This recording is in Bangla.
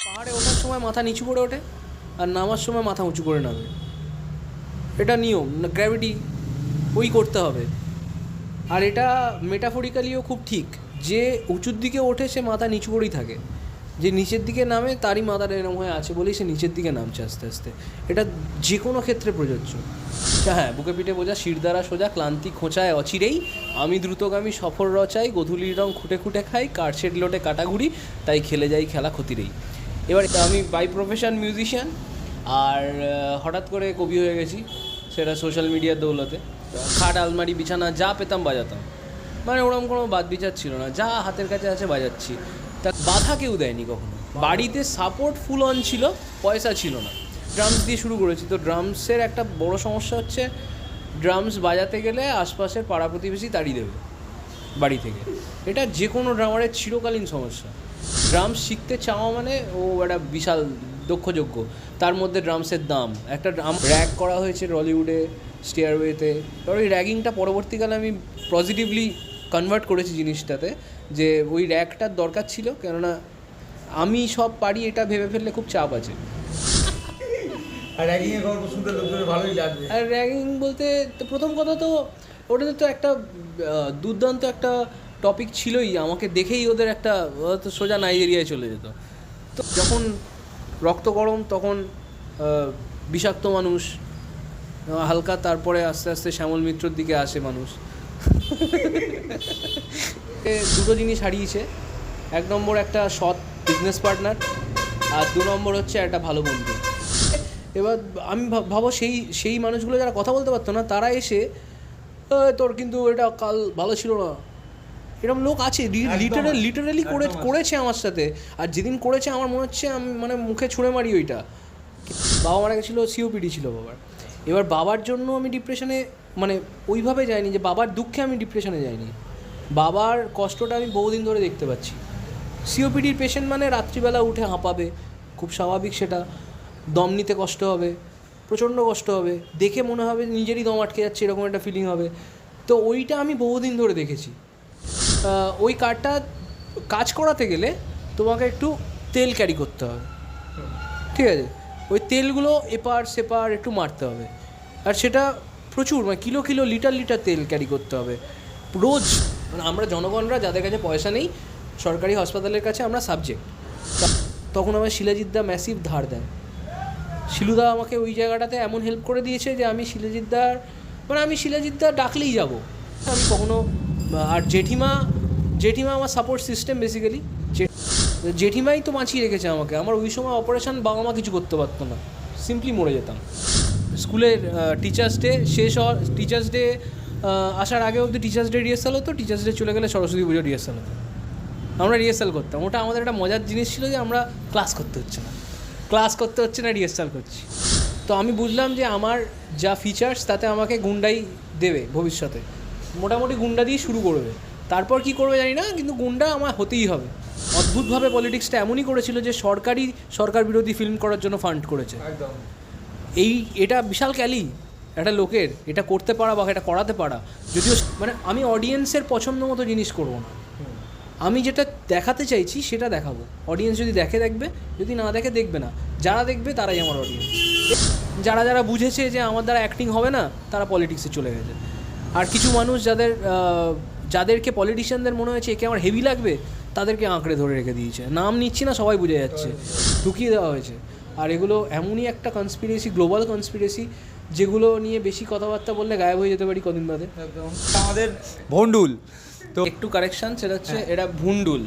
পাহাড়ে ওঠার সময় মাথা নিচু করে ওঠে আর নামার সময় মাথা উঁচু করে নামে, এটা নিয়ম, গ্র্যাভিটি ওই করতে হবে। আর এটা মেটাফরিক্যালিও খুব ঠিক, যে উঁচুর দিকে ওঠে সে মাথা নিচু করেই থাকে, যে নিচের দিকে নামে তারই মাথাটা এরম হয়ে আছে বলেই সে নিচের দিকে নামছে আস্তে আস্তে। এটা যে কোনো ক্ষেত্রে প্রযোজ্য। হ্যাঁ, বুকে পিঠে বোঝা শির দ্বারা সোজা, ক্লান্তি খোঁচায় অচিরেই, আমি দ্রুতগামী সফর রচাই, গোধূলির রং খুঁটে খুঁটে খাই, কার্ডশেড লোটে কাটাঘুরি, তাই খেলে যাই খেলা ক্ষতিরেই। এবার আমি বাই প্রফেশন মিউজিশিয়ান, আর হঠাৎ করে কবি হয়ে গেছি, সেটা সোশ্যাল মিডিয়ার দৌলতে। খাট আলমারি বিছানা যা পেতাম বাজাতাম, মানে ওরকম কোনো বাদ বিচার ছিল না, যা হাতের কাছে আছে বাজাচ্ছি। তা বাধা কেউ দেয়নি কখনো। বাড়িতে সাপোর্ট ফুল অন ছিল, পয়সা ছিল না। ড্রামস দিয়ে শুরু করেছি, তো ড্রামসের একটা বড় সমস্যা হচ্ছে ড্রামস বাজাতে গেলে আশপাশের পাড়া প্রতিবেশী তাড়িয়ে দেবে বাড়ি থেকে। এটা যে কোনো ড্রামারের চিরকালীন সমস্যা। ড্রামস শিখতে চাওয়া মানে ও একটা বিশাল দক্ষযোগ্য, তার মধ্যে ড্রামসের দাম। একটা ড্রাম র্যাগ করা হয়েছে রলিউডে স্টেয়ারওয়েতে, এবার ওই র্যাগিংটা পরবর্তীকালে আমি পজিটিভলি কনভার্ট করেছি জিনিসটাতে, যে ওই র্যাগটার দরকার ছিল, কেননা আমি সব পারি এটা ভেবে ফেললে খুব চাপ আছে। আর র্যাগিংয়ের গল্প শুনতে লোকজনের ভালোই লাগবে। আর র্যাগিং বলতে তো প্রথম কথা তো ওটাতে তো একটা দুর্দান্ত একটা টপিক ছিলই, আমাকে দেখেই ওদের একটা তো সোজা নাইজেরিয়ায় চলে যেত। তো যখন রক্ত গরম তখন বিষাক্ত মানুষ হালকা, তারপরে আস্তে আস্তে শ্যামল মিত্রর দিকে আসে মানুষ। দুটো জিনিস হারিয়েছে, এক নম্বর একটা সৎ বিজনেস পার্টনার, আর দু নম্বর হচ্ছে একটা ভালো বন্ধু। এবার আমি ভাবো সেই মানুষগুলো যারা কথা বলতে পারতো না, তারা এসে তোর কিন্তু এটা কাল ভালো ছিল না, এরকম লোক আছে লিটারালি করেছে আমার সাথে। আর যেদিন করেছে আমার মনে হচ্ছে আমি মানে মুখে ছুঁড়ে মারি ওইটা। বাবা মারা গেছিলো, সিওপিডি ছিল বাবার। এবার বাবার জন্য আমি ডিপ্রেশনে মানে ওইভাবে যাইনি, যে বাবার দুঃখে আমি ডিপ্রেশনে যাইনি, বাবার কষ্টটা আমি বহুদিন ধরে দেখতে পাচ্ছি। সিওপিডির পেশেন্ট মানে রাত্রিবেলা উঠে হাঁপাবে, খুব স্বাভাবিক সেটা। দম নিতে কষ্ট হবে, প্রচণ্ড কষ্ট হবে, দেখে মনে হবে নিজেরই দম আটকে যাচ্ছে, এরকম একটা ফিলিং হবে। তো ওইটা আমি বহুদিন ধরে দেখেছি। ওই কার্ডটা কাজ করাতে গেলে তোমাকে একটু তেল ক্যারি করতে হবে, ঠিক আছে? ওই তেলগুলো এপার সেপার একটু মারতে হবে, আর সেটা প্রচুর, মানে কিলো কিলো লিটার লিটার তেল ক্যারি করতে হবে রোজ। মানে আমরা জনগণরা যাদের কাছে পয়সা নেই, সরকারি হাসপাতালের কাছে আমরা সাবজেক্ট। তখন আমার শিলাজিৎদা ম্যাসিভ ধার দেয়। শিলুদা আমাকে ওই জায়গাটাতে এমন হেল্প করে দিয়েছে যে আমি শিলাজিৎদা ডাকলেই যাব আমি কখনো। আর জেঠিমা আমার সাপোর্ট সিস্টেম বেসিক্যালি। জেঠিমাই তো বাঁচিয়ে রেখেছে আমাকে। আমার ওই সময় অপারেশন বাবা মা কিছু করতে পারতো না, সিম্পলি মরে যেতাম। স্কুলের টিচার্স ডে আসার আগে অবধি টিচার্স ডে রিহার্সাল হতো, টিচার্স ডে চলে গেলে সরস্বতী পুজো রিহার্সাল হতো। আমরা রিহার্সাল করতাম, ওটা আমাদের একটা মজার জিনিস ছিল যে আমরা ক্লাস করতে হচ্ছে না রিহার্সাল করছি। তো আমি বুঝলাম যে আমার যা ফিচার্স তাতে আমাকে গুন্ডাই দেবে ভবিষ্যতে, মোটামুটি গুন্ডা দিয়ে শুরু করবে, তারপর কি করবে জানি না, কিন্তু গুন্ডা আমার হতেই হবে। অদ্ভুতভাবে পলিটিক্সটা এমনই করেছিল যে সরকার বিরোধী ফিল্ম করার জন্য ফান্ড করেছে। এটা বিশাল ক্যালি একটা লোকের, এটা করতে পারা বা এটা করাতে পারা। যদিও মানে আমি অডিয়েন্সের পছন্দ মতো জিনিস করবো না, আমি যেটা দেখাতে চাইছি সেটা দেখাবো। অডিয়েন্স যদি দেখবে, যদি না দেখবে না। যারা দেখবে তারাই আমার অডিয়েন্স। যারা বুঝেছে যে আমার দ্বারা অ্যাক্টিং হবে না, তারা পলিটিক্সে চলে গেছে। আর কিছু মানুষ যাদেরকে পলিটিশিয়ানদের মনে হয়েছে একে আমার হেভি লাগবে, তাদেরকে আঁকড়ে ধরে রেখে দিয়েছে। নাম নিচ্ছি না, সবাই বুঝে যাচ্ছে, ঢুকিয়ে দেওয়া হয়েছে। আর এগুলো এমনই একটা কনস্পিরেসি, গ্লোবাল কনস্পিরেসি, যেগুলো নিয়ে বেশি কথাবার্তা বললে গায়েব হয়ে যেতে পারি কদিন বাদে। আমাদের ভন্ডুল তো একটু কারেকশান, সেটা হচ্ছে এটা ভুন্ডুল।